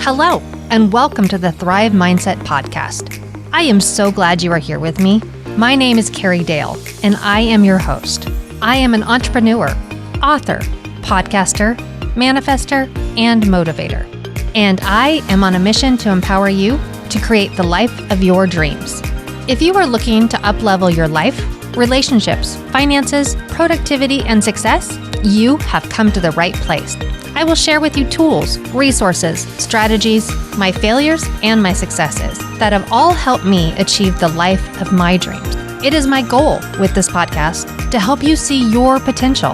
Hello, and welcome to the Thrive Mindset Podcast. I am so glad you are here with me. My name is Carrie Dale, and I am your host. I am an entrepreneur, author, podcaster, manifester, and motivator. And I am on a mission to empower you to create the life of your dreams. If you are looking to up-level your life, relationships, finances, productivity, and success, you have come to the right place. I will share with you tools, resources, strategies, my failures, and my successes that have all helped me achieve the life of my dreams. It is my goal with this podcast to help you see your potential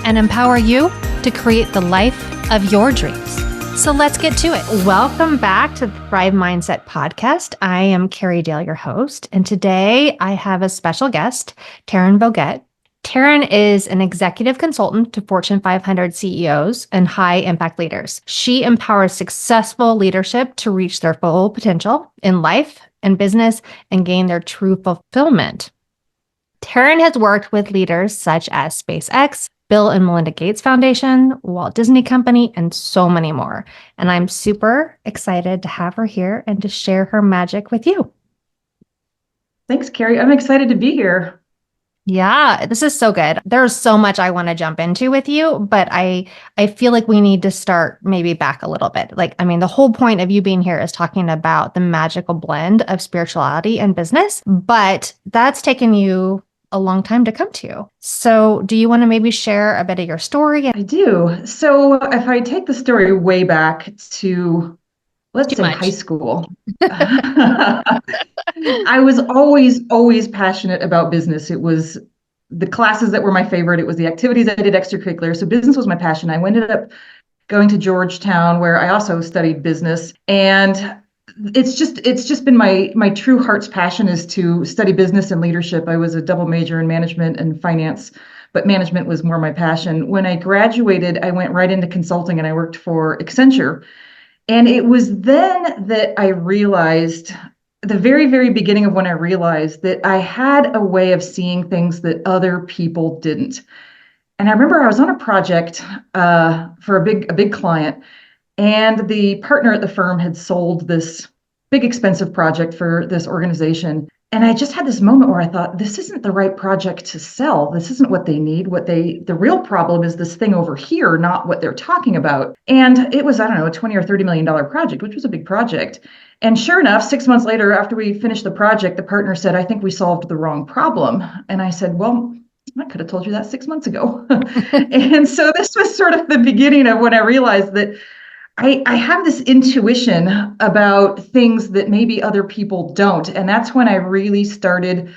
and empower you to create the life of your dreams. So let's get to it. Welcome back to the Thrive Mindset Podcast. I am Carrie Dale, your host, and today I have a special guest, Taryn Voget. Taryn is an executive consultant to Fortune 500 CEOs and high-impact leaders. She empowers successful leadership to reach their full potential in life and business and gain their true fulfillment. Taryn has worked with leaders such as SpaceX, Bill and Melinda Gates Foundation, Walt Disney Company, and so many more. And I'm super excited to have her here and to share her magic with you. Thanks, Carrie. I'm excited to be here. Yeah, this is so good. There's so much I want to jump into with you, but I feel like we need to start maybe back a little bit. The whole point of you being here is talking about the magical blend of spirituality and business, but that's taken you a long time to come to. So do you want to maybe share a bit of your story? I do. So if I take the story way back to, let's say, high school, I was always passionate about business. It was the classes that were my favorite. It was the activities I did extracurricular. So business was my passion. I ended up going to Georgetown, where I also studied business. And it's just been my true heart's passion is to study business and leadership. I was a double major in management and finance, but management was more my passion. When I graduated, I went right into consulting and I worked for Accenture. And it was then that I realized, the very, very beginning of when I realized that I had a way of seeing things that other people didn't. And I remember I was on a project for a big client, and the partner at the firm had sold this big expensive project for this organization. And I just had this moment where I thought, this isn't the right project to sell. This isn't what they need. The real problem is this thing over here, not what they're talking about. And it was, I don't know, a $20 or $30 million project, which was a big project. And sure enough, 6 months later, after we finished the project, the partner said, I think we solved the wrong problem. And I said, well, I could have told you that 6 months ago. And so this was sort of the beginning of when I realized that I have this intuition about things that maybe other people don't. And that's when I really started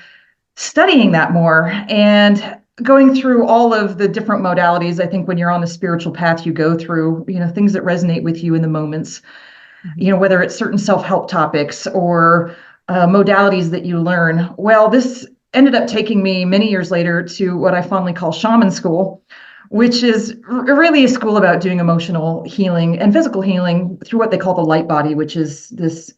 studying that more and going through all of the different modalities. I think when you're on the spiritual path, you go through, things that resonate with you in the moments, whether it's certain self-help topics or modalities that you learn. Well, this ended up taking me many years later to what I fondly call Shaman School, which is really a school about doing emotional healing and physical healing through what they call the light body, which is this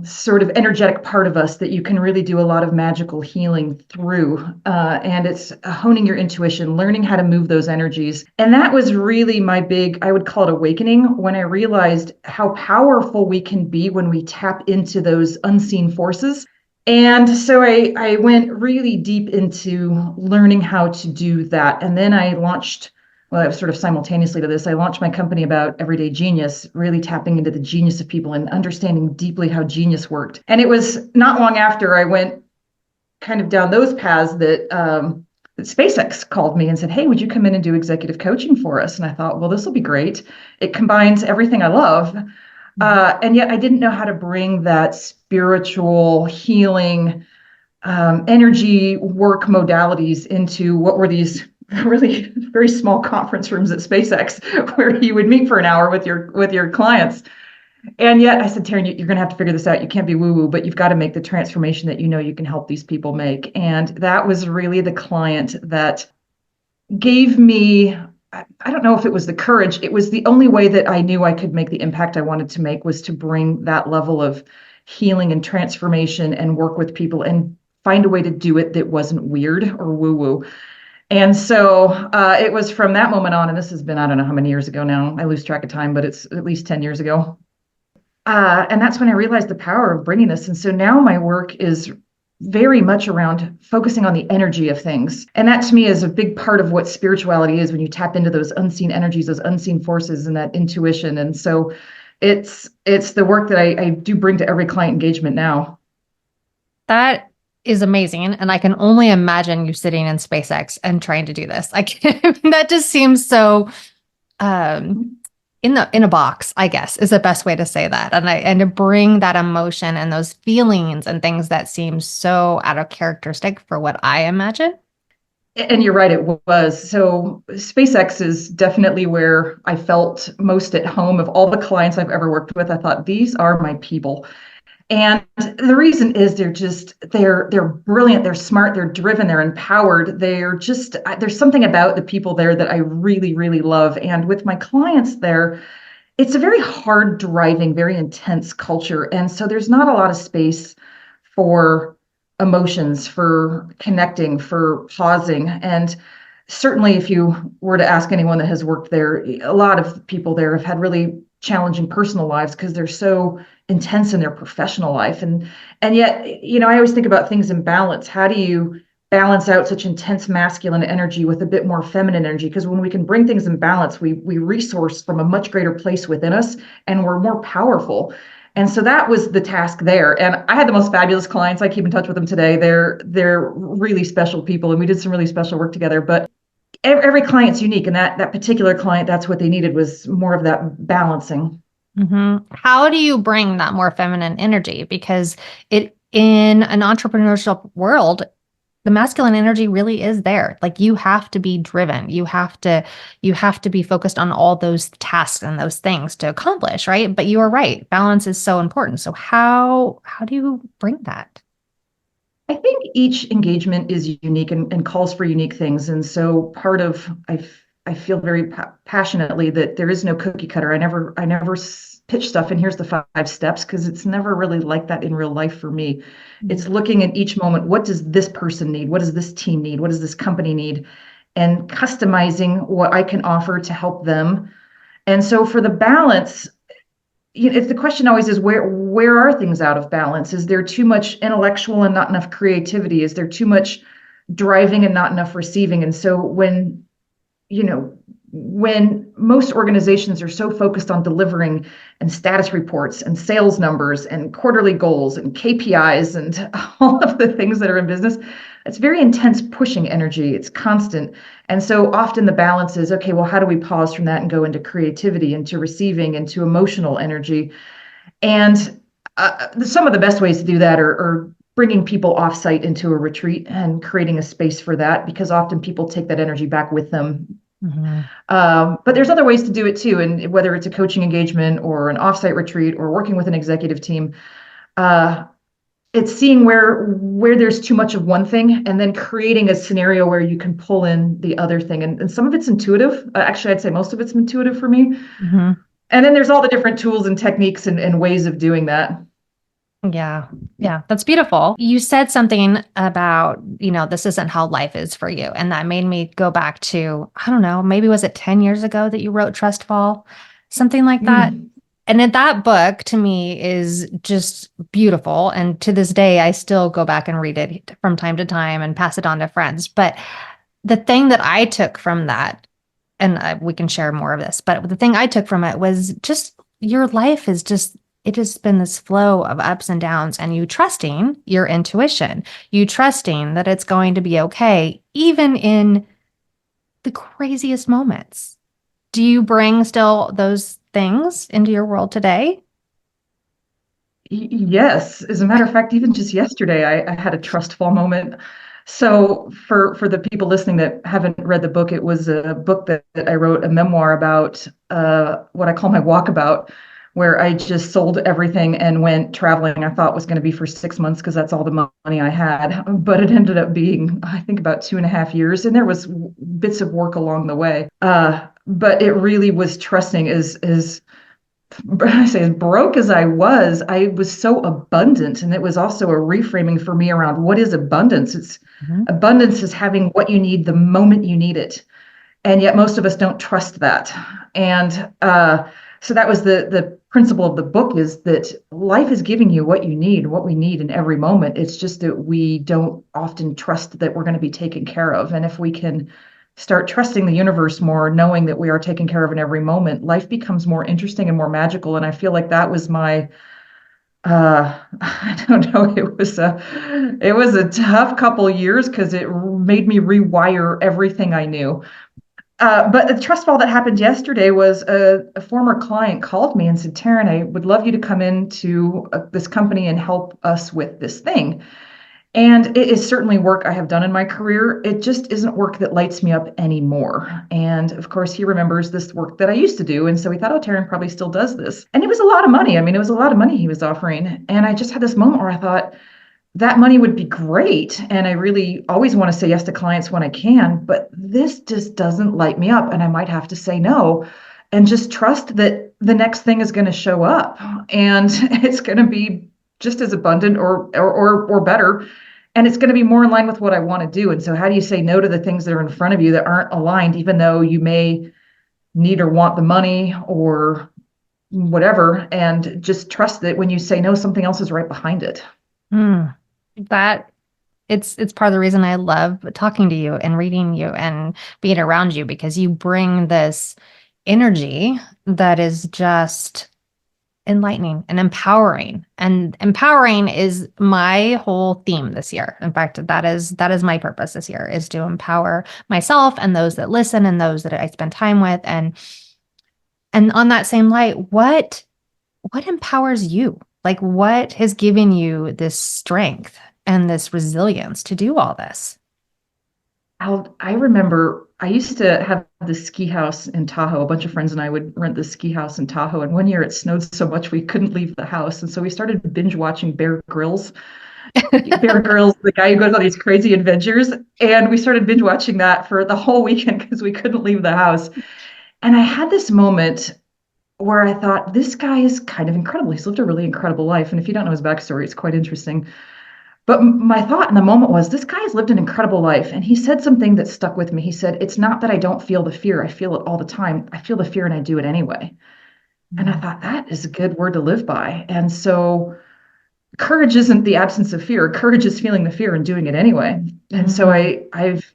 sort of energetic part of us that you can really do a lot of magical healing through. And it's honing your intuition, learning how to move those energies. And that was really my big, I would call it awakening, when I realized how powerful we can be when we tap into those unseen forces. And so I went really deep into learning how to do that. And then I launched, well, it was sort of simultaneously to this, I launched my company about everyday genius, really tapping into the genius of people and understanding deeply how genius worked. And it was not long after I went kind of down those paths that SpaceX called me and said, hey, would you come in and do executive coaching for us? And I thought, well, this will be great. It combines everything I love. And yet I didn't know how to bring that spiritual healing, energy work modalities into what were these really very small conference rooms at SpaceX, where you would meet for an hour with your clients. And yet I said, Taryn, you're going to have to figure this out. You can't be woo-woo, but you've got to make the transformation that you can help these people make. And that was really the client that gave me, I don't know if it was the courage. It was the only way that I knew I could make the impact I wanted to make, was to bring that level of healing and transformation and work with people and find a way to do it that wasn't weird or woo-woo. And so it was from that moment on, and this has been, I don't know how many years ago now, I lose track of time, but it's at least 10 years ago. And that's when I realized the power of bringing this. And so now my work is very much around focusing on the energy of things. And that to me is a big part of what spirituality is, when you tap into those unseen energies, those unseen forces, and that intuition. And so it's the work that I do bring to every client engagement now. That is amazing. And I can only imagine you sitting in SpaceX and trying to do this. That just seems so in a box, I guess, is the best way to say that. And to bring that emotion and those feelings and things that seem so out of characteristic for what I imagine. And you're right, it was. So SpaceX is definitely where I felt most at home. Of all the clients I've ever worked with, I thought these are my people. And the reason is they're brilliant, they're smart, they're driven, they're empowered. There's something about the people there that I really, really love. And with my clients there, it's a very hard driving, very intense culture. And so there's not a lot of space for emotions, for connecting, for pausing. And certainly, if you were to ask anyone that has worked there, a lot of people there have had really challenging personal lives because they're so intense in their professional life. And yet, I always think about things in balance. How do you balance out such intense masculine energy with a bit more feminine energy? Because when we can bring things in balance, we resource from a much greater place within us, and we're more powerful. And so that was the task there. And I had the most fabulous clients. I keep in touch with them today. They're really special people, and we did some really special work together. But every client's unique, and that particular client, that's what they needed, was more of that balancing. Mm-hmm. How do you bring that more feminine energy? Because in an entrepreneurial world, the masculine energy really is there. Like, you have to be driven. You have to be focused on all those tasks and those things to accomplish, right? But you are right. Balance is so important. So how do you bring that? I think each engagement is unique and calls for unique things. And so I feel very passionately that there is no cookie cutter. I never pitch stuff and here's the 5 steps, because it's never really like that in real life for me. It's looking at each moment. What does this person need? What does this team need? What does this company need? And customizing what I can offer to help them. And so for the balance, if the question always is, where are things out of balance? Is there too much intellectual and not enough creativity? Is there too much driving and not enough receiving? And so when most organizations are so focused on delivering and status reports and sales numbers and quarterly goals and KPIs and all of the things that are in business, it's very intense pushing energy. It's constant. And so often the balance is, okay, well, how do we pause from that and go into creativity, into receiving, into emotional energy? And some of the best ways to do that are bringing people offsite into a retreat and creating a space for that, because often people take that energy back with them. Mm-hmm. But there's other ways to do it too. And whether it's a coaching engagement or an offsite retreat or working with an executive team, it's seeing where there's too much of one thing and then creating a scenario where you can pull in the other thing. And some of it's intuitive. Actually, I'd say most of it's intuitive for me. Mm-hmm. And then there's all the different tools and techniques and ways of doing that. Yeah. Yeah. That's beautiful. You said something about, this isn't how life is for you. And that made me go back to, I don't know, maybe was it 10 years ago that you wrote Trust Fall? Something like that. And in that book, to me, is just beautiful. And to this day, I still go back and read it from time to time and pass it on to friends. But the thing that I took from that, and we can share more of this, but the thing I took from it was just your life is just, it has been this flow of ups and downs, and you trusting your intuition, you trusting that it's going to be okay, even in the craziest moments. Do you bring still those things into your world today? Yes. As a matter of fact, even just yesterday, I had a trust fall moment. So for the people listening that haven't read the book, it was a book that I wrote, a memoir about what I call my walkabout, where I just sold everything and went traveling. I thought was going to be for 6 months because that's all the money I had. But it ended up being, I think, about 2.5 years. And there was bits of work along the way. But it really was trusting. As broke as I was so abundant. And it was also a reframing for me around what is abundance. It's abundance is having what you need the moment you need it. And yet most of us don't trust that. And so that was the principle of the book, is that life is giving you what you need, what we need in every moment. It's just that we don't often trust that we're going to be taken care of. And if we can start trusting the universe more, knowing that we are taken care of in every moment, life becomes more interesting and more magical. And I feel like that was my I don't know, it was a tough couple years because it made me rewire everything I knew. But the trust fall that happened yesterday was a former client called me and said, Taryn, I would love you to come into this company and help us with this thing. And it is certainly work I have done in my career. It just isn't work that lights me up anymore. And of course, he remembers this work that I used to do. And so we thought, oh, Taryn probably still does this. And it was a lot of money. I mean, it was a lot of money he was offering. And I just had this moment where I thought, that money would be great. And I really always want to say yes to clients when I can, but this just doesn't light me up. And I might have to say no and just trust that the next thing is going to show up and it's going to be just as abundant or better. And it's going to be more in line with what I want to do. And so how do you say no to the things that are in front of you that aren't aligned, even though you may need or want the money or whatever, and just trust that when you say no, something else is right behind it. Mm. That it's part of the reason I love talking to you and reading you and being around you, because you bring this energy that is just enlightening and empowering. And empowering is my whole theme this year. In fact, that is my purpose this year, is to empower myself and those that listen and those that I spend time with. And on that same light, what empowers you? Like, what has given you this strength and this resilience to do all this? I remember I used to have this ski house in Tahoe. A bunch of friends and I would rent this ski house in Tahoe. And one year it snowed so much we couldn't leave the house. And so we started binge watching Bear Grylls. Bear Grylls, the guy who goes on these crazy adventures. And we started binge watching that for the whole weekend because we couldn't leave the house. And I had this moment where I thought, this guy is kind of incredible. He's lived a really incredible life. And if you don't know his backstory, it's quite interesting. But my thought in the moment was, this guy has lived an incredible life. And he said something that stuck with me. He said, it's not that I don't feel the fear. I feel it all the time. I feel the fear and I do it anyway. And I thought, that is a good word to live by. And so courage isn't the absence of fear. Courage is feeling the fear and doing it anyway. And so I've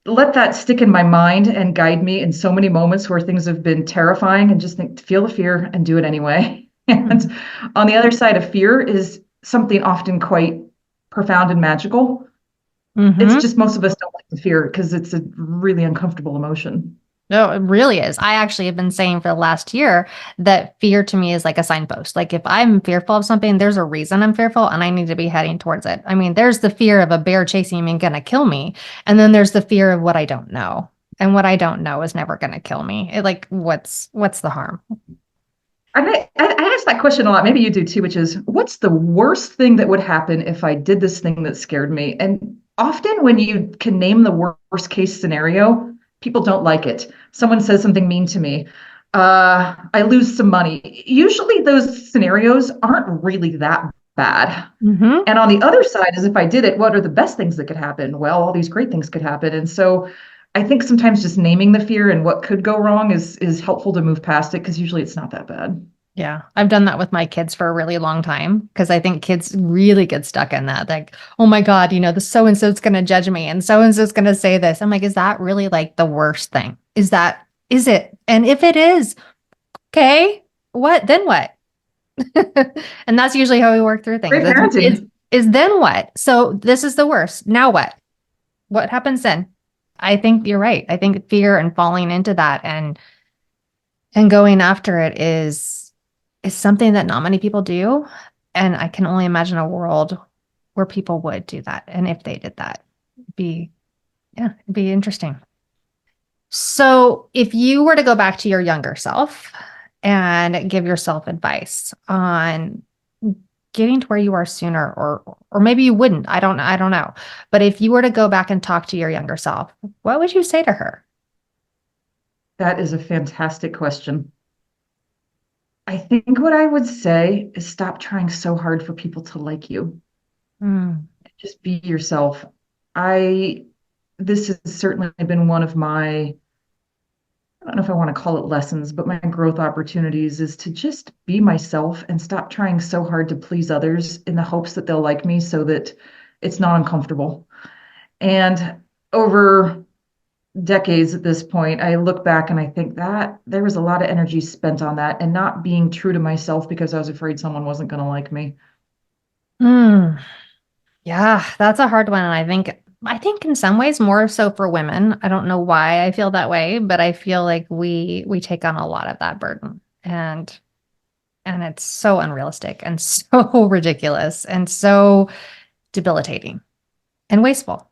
let that stick in my mind and guide me in so many moments where things have been terrifying, and just think, feel the fear and do it anyway. And on the other side of fear is something often quite profound and magical. It's just most of us don't like the fear because it's a really uncomfortable emotion. No, it really is. I actually have been saying for the last year that fear to me is like a signpost. Like, if I'm fearful of something, there's a reason I'm fearful and I need to be heading towards it. I mean, there's the fear of a bear chasing me and going to kill me. And then there's the fear of what I don't know. And what I don't know is never going to kill me. What's the harm? I ask that question a lot. Maybe you do too, which is, what's the worst thing that would happen if I did this thing that scared me? And often when you can name the worst case scenario, people don't like it. Someone says something mean to me. I lose some money. Usually those scenarios aren't really that bad. And on the other side is, if I did it, what are the best things that could happen? Well, all these great things could happen. And so I think sometimes just naming the fear and what could go wrong is helpful to move past it, because usually it's not that bad. Yeah, I've done that with my kids for a really long time, because I think kids really get stuck in that. Like, oh my God, the so-and-so is going to judge me and so-and-so is going to say this. I'm like, is that really like the worst thing? Is it? And if it is, okay, then what? And that's usually how we work through things. Great parenting. Is then what? So this is the worst. Now what? What happens then? I think you're right. I think fear and falling into that and going after it is something that not many people do. And I can only imagine a world where people would do that. And if they did that, it'd be interesting. So if you were to go back to your younger self and give yourself advice on getting to where you are sooner, or maybe you wouldn't, I don't know. But if you were to go back and talk to your younger self, what would you say to her? That is a fantastic question. I think what I would say is, stop trying so hard for people to like you. Just be yourself. This has certainly been one of my I don't know if I want to call it lessons, but my growth opportunities is to just be myself and stop trying so hard to please others in the hopes that they'll like me so that it's not uncomfortable. And over decades at this point, I look back and I think that there was a lot of energy spent on that and not being true to myself because I was afraid someone wasn't going to like me. Mm, yeah, that's a hard one. And I think in some ways more so for women. I don't know why I feel that way, but I feel like we take on a lot of that burden. And it's so unrealistic and so ridiculous and so debilitating and wasteful.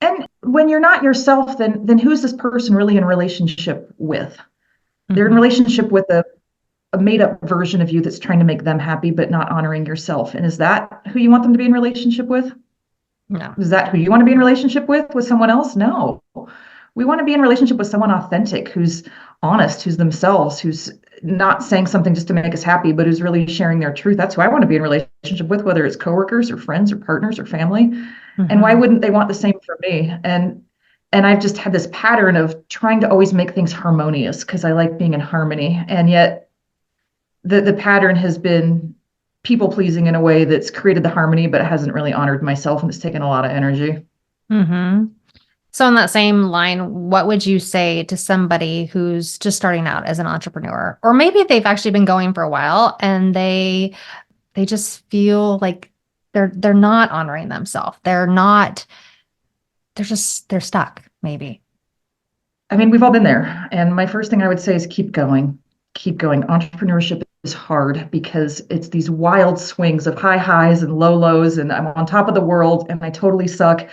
And when you're not yourself, then who's this person really in relationship with? They're in Hmm. relationship with a made up version of you that's trying to make them happy, but not honoring yourself. And is that who you want them to be in relationship with? No. Is that who you want to be in relationship with someone else? No. We want to be in relationship with someone authentic, who's honest, who's themselves, who's not saying something just to make us happy, but who's really sharing their truth. That's who I want to be in relationship with, whether it's coworkers or friends or partners or family. And why Hmm. wouldn't they want the same for me? And I've just had this pattern of trying to always make things harmonious because I like being in harmony. And yet the pattern has been people pleasing in a way that's created the harmony, but it hasn't really honored myself and it's taken a lot of energy. Hmm. So, in that same line, what would you say to somebody who's just starting out as an entrepreneur, or maybe they've actually been going for a while and they just feel like they're not honoring themselves. They're stuck, maybe. I mean, we've all been there. And my first thing I would say is keep going. Keep going. Entrepreneurship is hard because it's these wild swings of high highs and low lows, and I'm on top of the world and I totally suck.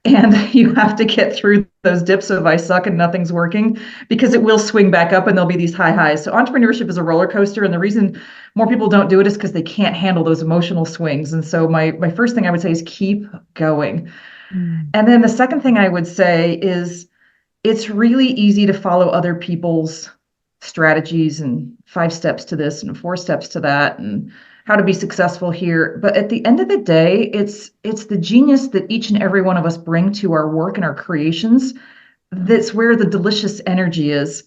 And you have to get through those dips of I suck and nothing's working because it will swing back up and there'll be these high highs. So entrepreneurship is a roller coaster. And the reason more people don't do it is because they can't handle those emotional swings. And so my first thing I would say is keep going. Mm. And then the second thing I would say is it's really easy to follow other people's strategies and 5 steps to this and 4 steps to that and how to be successful here. But at the end of the day, it's the genius that each and every one of us bring to our work and our creations that's where the delicious energy is.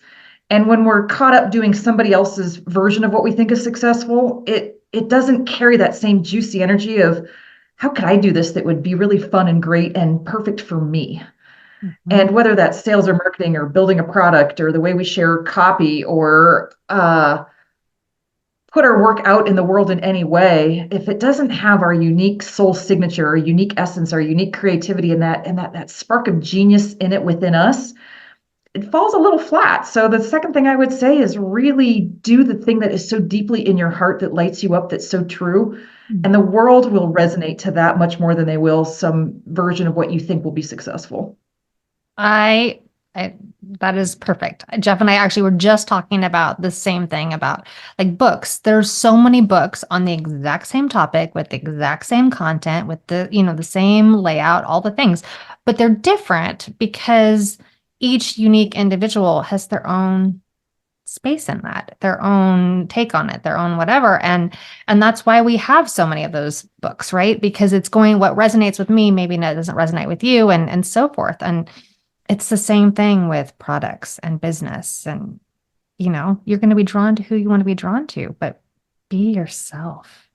And when we're caught up doing somebody else's version of what we think is successful, it doesn't carry that same juicy energy of how could I do this that would be really fun and great and perfect for me. And Mhm. whether that's sales or marketing or building a product or the way we share copy or put our work out in the world in any way, if it doesn't have our unique soul signature, our unique essence, our unique creativity, and that spark of genius in it within us, it falls a little flat. So the second thing I would say is really do the thing that is so deeply in your heart that lights you up, that's so true. And the world will resonate to that much more than they will some version of what you think will be successful. I, I that is perfect. Jeff and I actually were just talking about the same thing about like books. There's so many books on the exact same topic with the exact same content, with the same layout, all the things, but they're different because each unique individual has their own space in that, their own take on it, their own whatever. And that's why we have so many of those books, right? Because it's going what resonates with me, maybe no, doesn't resonate with you, and so forth. And it's the same thing with products and business. And, you're going to be drawn to who you want to be drawn to, but be yourself.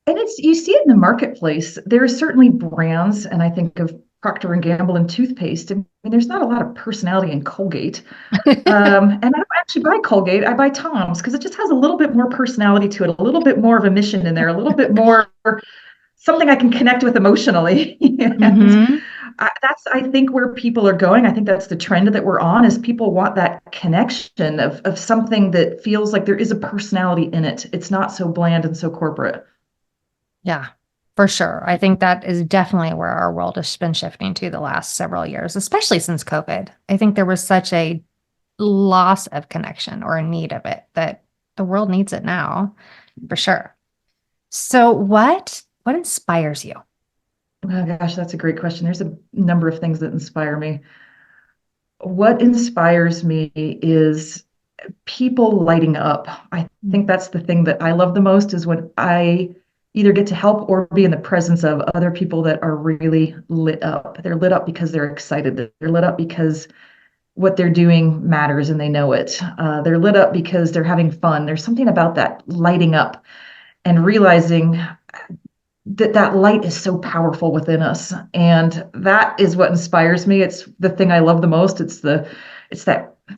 And it's you see it in the marketplace. There are certainly brands, and I think of Procter and Gamble and toothpaste. I mean, there's not a lot of personality in Colgate. And I don't actually buy Colgate. I buy Tom's because it just has a little bit more personality to it, a little bit more of a mission in there, a little bit more something I can connect with emotionally. And Hmm. that's, I think, where people are going. I think that's the trend that we're on is people want that connection of something that feels like there is a personality in it. It's not so bland and so corporate. Yeah, for sure. I think that is definitely where our world has been shifting to the last several years, especially since COVID. I think there was such a loss of connection or a need of it that the world needs it now, for sure. So what inspires you? Oh gosh, that's a great question. There's a number of things that inspire me. What inspires me is people lighting up. I think that's the thing that I love the most is when I either get to help or be in the presence of other people that are really lit up. They're lit up because they're excited. They're lit up because what they're doing matters and they know it. They're lit up because they're having fun. There's something about that lighting up and realizing that that light is so powerful within us. And that is what inspires me. It's the thing I love the most. It's that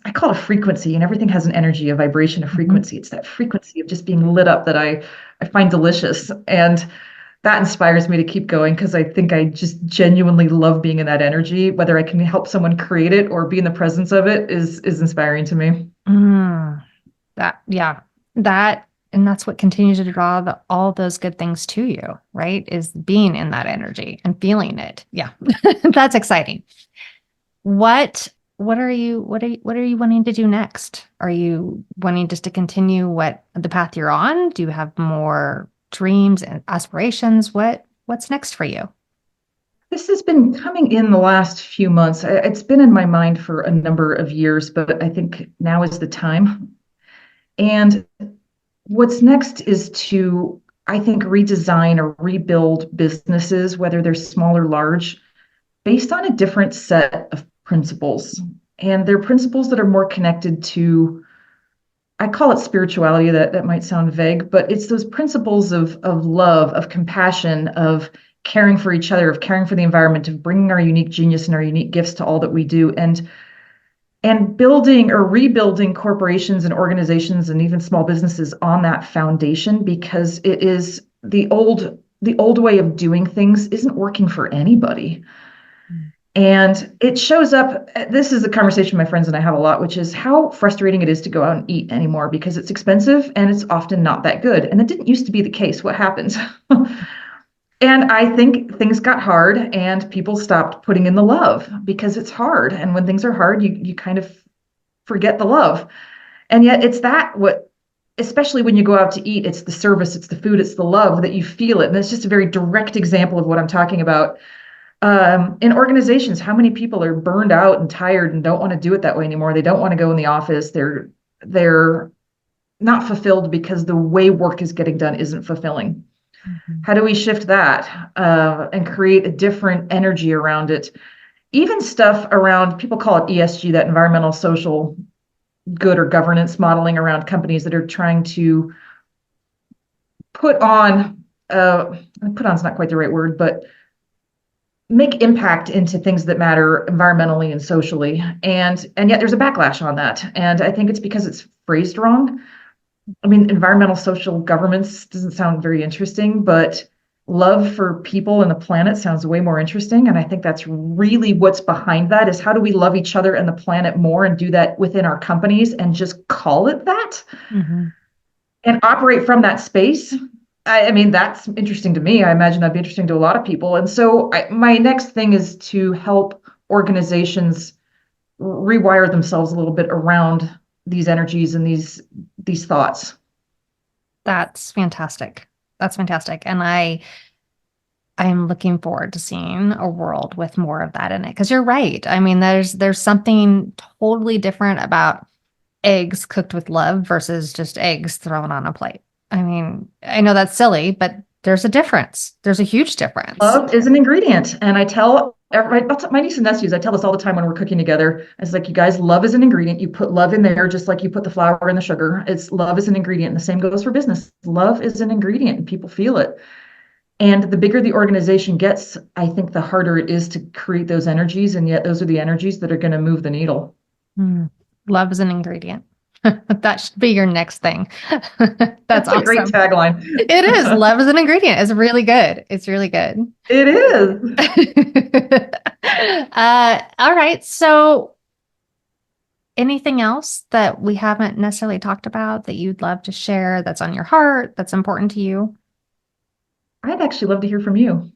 I call it a frequency, and everything has an energy, a vibration, a Mhm. frequency. It's that frequency of just being lit up that I find delicious. And that inspires me to keep going because I think I just genuinely love being in that energy. Whether I can help someone create it or be in the presence of it is inspiring to me. Mm, yeah, and that's what continues to draw all those good things to you, right? Is being in that energy and feeling it. Yeah, that's exciting. What are you wanting to do next? Are you wanting just to continue the path you're on? Do you have more dreams and aspirations? What's next for you? This has been coming in the last few months. It's been in my mind for a number of years, but I think now is the time. And what's next is to, I think, redesign or rebuild businesses, whether they're small or large, based on a different set of principles. And they're principles that are more connected to, I call it spirituality. That might sound vague, but it's those principles of love, of compassion, of caring for each other, of caring for the environment, of bringing our unique genius and our unique gifts to all that we do, and building or rebuilding corporations and organizations and even small businesses on that foundation, because it is the old way of doing things isn't working for anybody. And it shows up. This is a conversation my friends and I have a lot, which is how frustrating it is to go out and eat anymore because it's expensive and it's often not that good. And that didn't used to be the case. What happens? And I think things got hard and people stopped putting in the love because it's hard. And when things are hard, you kind of forget the love. And yet it's that what, especially when you go out to eat, it's the service, it's the food, it's the love that you feel it. And it's just a very direct example of what I'm talking about. In organizations, how many people are burned out and tired and don't want to do it that way anymore? They don't want to go in the office. They're not fulfilled because the way work is getting done isn't fulfilling. Mhm. How do we shift that and create a different energy around it? Even stuff around, people call it ESG, that environmental, social, good or governance modeling around companies that are trying to put on, put on is not quite the right word, but make impact into things that matter environmentally and socially. And yet there's a backlash on that. And I think it's because it's phrased wrong. I mean, environmental social governance doesn't sound very interesting, but love for people and the planet sounds way more interesting. And I think that's really what's behind that is how do we love each other and the planet more and do that within our companies and just call it that Mhm. and operate from that space. I mean, that's interesting to me. I imagine that'd be interesting to a lot of people. And so my next thing is to help organizations rewire themselves a little bit around these energies and these thoughts. That's fantastic. That's fantastic. And I am looking forward to seeing a world with more of that in it. Because you're right. I mean, there's something totally different about eggs cooked with love versus just eggs thrown on a plate. I mean, I know that's silly, but there's a difference. There's a huge difference. Love is an ingredient. And I tell my niece and nephews, I tell this all the time when we're cooking together. It's like, you guys, love is an ingredient. You put love in there just like you put the flour and the sugar. It's love is an ingredient. And the same goes for business. Love is an ingredient and people feel it. And the bigger the organization gets, I think the harder it is to create those energies. And yet those are the energies that are going to move the needle. Mm. Love is an ingredient. That should be your next thing. That's That's a great awesome. tagline. It is. Love is an ingredient. It's really good. It's really good. It is. All right. So, anything else that we haven't necessarily talked about that you'd love to share that's on your heart, that's important to you? I'd actually love to hear from you.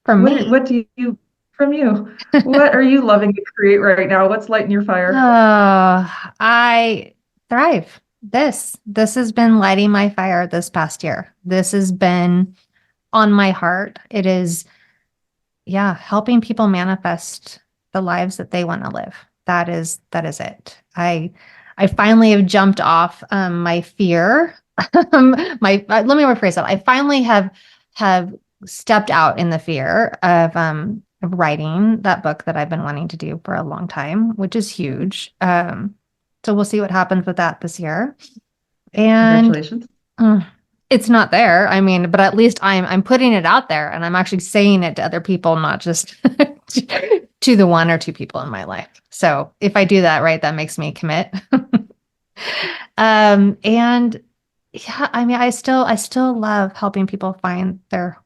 From What me. what do you from you? What are you loving to create right now? What's lighting your fire? I thrive. This has been lighting my fire this past year. This has been on my heart. It is, yeah, helping people manifest the lives that they want to live. That is it. I finally have jumped off my fear. Let me rephrase that. I finally have stepped out in the fear of writing that book that I've been wanting to do for a long time, which is huge. So we'll see what happens with that this year. And Congratulations. it's not there. I mean, but at least I'm putting it out there and I'm actually saying it to other people, not just to the one or two people in my life. So if I do that right, that makes me commit. And yeah, I mean, I still love helping people find their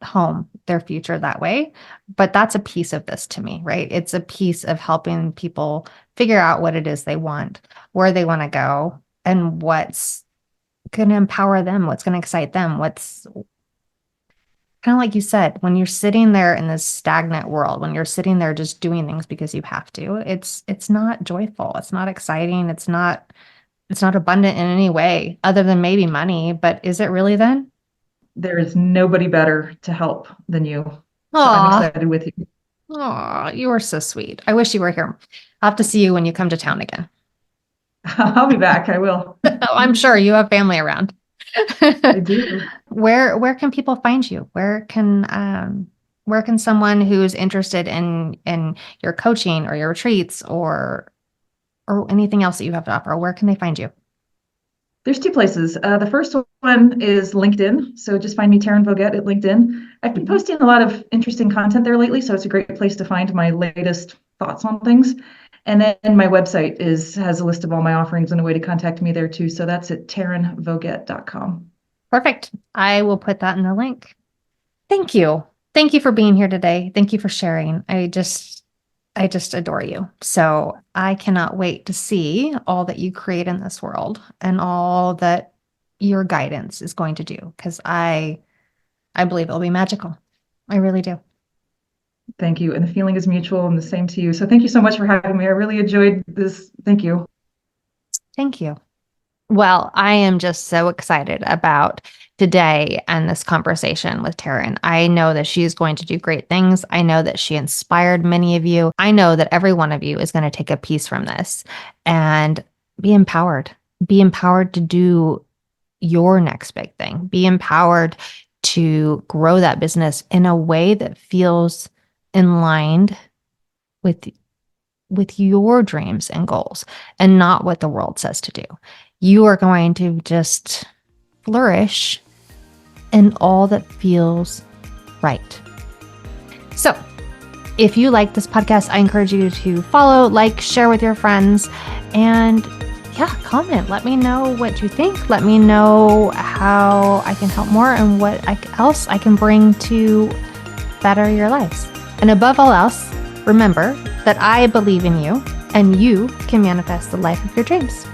home, their future that way. But that's a piece of this to me, right? It's a piece of helping people figure out what it is they want, where they want to go, and what's going to empower them, what's going to excite them, what's kind of like you said, when you're sitting there in this stagnant world, when you're sitting there just doing things because you have to, it's not joyful, it's not exciting, it's not abundant in any way other than maybe money, but is it really then? There is nobody better to help than you. So I'm Aw, excited with you. aw, you are so sweet. I wish you were here. I'll have to see you when you come to town again. I'll be back. I will. I'm sure you have family around. I do. Where can people find you? Where can someone who's interested in your coaching or your retreats or anything else that you have to offer, where can they find you? There's two places. The first one is LinkedIn. So just find me, Taryn Voget, at LinkedIn. I've been posting a lot of interesting content there lately, so it's a great place to find my latest thoughts on things. And then my website has a list of all my offerings and a way to contact me there too. So that's at tarynvoget.com. Perfect. I will put that in the link. Thank you. Thank you for being here today. Thank you for sharing. I just adore you. So I cannot wait to see all that you create in this world and all that your guidance is going to do, because I believe it'll be magical. I really do. Thank you. And the feeling is mutual and the same to you. So thank you so much for having me. I really enjoyed this. Thank you. Thank you. Well, I am just so excited about today and this conversation with Taryn. I know that she's going to do great things. I know that she inspired many of you. I know that every one of you is going to take a piece from this and be empowered. Be empowered to do your next big thing. Be empowered to grow that business in a way that feels in line with your dreams and goals and not what the world says to do. You are going to just flourish in all that feels right. So, if you like this podcast, I encourage you to follow, like, share with your friends, and yeah, comment. Let me know what you think. Let me know how I can help more and what else I can bring to better your lives. And above all else, remember that I believe in you and you can manifest the life of your dreams.